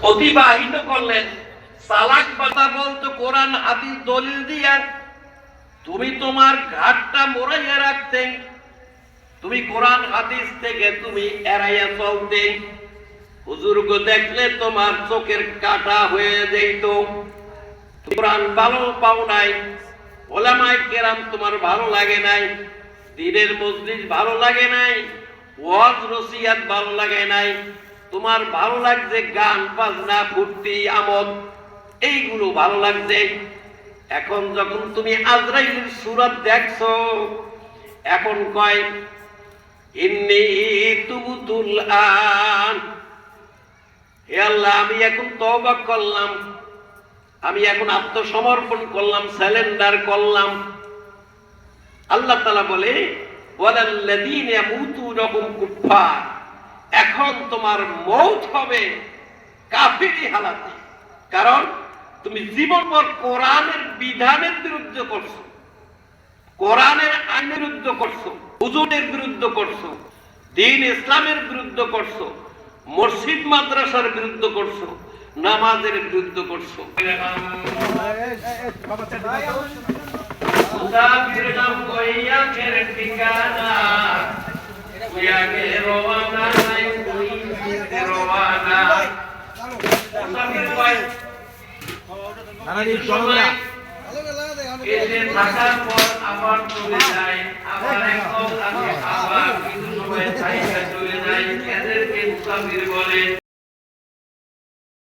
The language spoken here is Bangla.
অতিবাহিত করলেন। সালাক কথা বলতো কোরআন হাদিস দলিল দিয়া তুমি তোমার ঘাটটা মোড়াইয়া রাখতে, তুমি কোরআন হাদিস থেকে তুমি এড়াইয়া চলতে। হুজুরকে দেখলে তোমার চোখের কাটা হয়ে যেত। কোরআন ভালো পাও নাই, ওলামায়ে কেরাম তোমার ভালো লাগে নাই, দ্বীনের মজলিস ভালো লাগে নাই, ওয়াজ নসিহত ভালো লাগে নাই, তোমার ভালো লাগছে গান বাজনা ফুর্তি আমোদ, এইগুলো ভালো লাগছে। এখন যখন তুমি আজরাইলের সূরত দেখছো, এখন কয় ইন্নী তুবতুল আন, হে আল্লাহ আমি এখন তওবা করলাম, আমি এখন আত্মসমর্পণ করলাম, সারেন্ডার করলাম। আল্লাহ তাআলা বলে ওয়ালাল্লাযীনা ইয়ামুতুনা হুম কুফফার, এখন তোমার মওত হবে কাফিরি হালাতে। কারণ তুমি জীবনভর কোরআনের বিধানের বিরুদ্ধে করছো, কোরআনের আইনের বিরুদ্ধে করছো, হুজুরের বিরুদ্ধে করছো, দ্বীন ইসলামের বিরুদ্ধে করছো, মসজিদ মাদ্রাসার বিরুদ্ধে করছো, নামাজের বিরুদ্ধে করছো। মুসাফির নাম কইয়া ফের ঠিকানা, কইয়া গে রওয়ানা নাই কইতে রওয়ানা। মুসাফির কই নানাজি চলনা এসে থাকার পর আবার চলে যায়, আবার একদম থাকে, আবার কিছু সময় ছাইকা চলে যায়, এদেরকে মুসাফির বলে।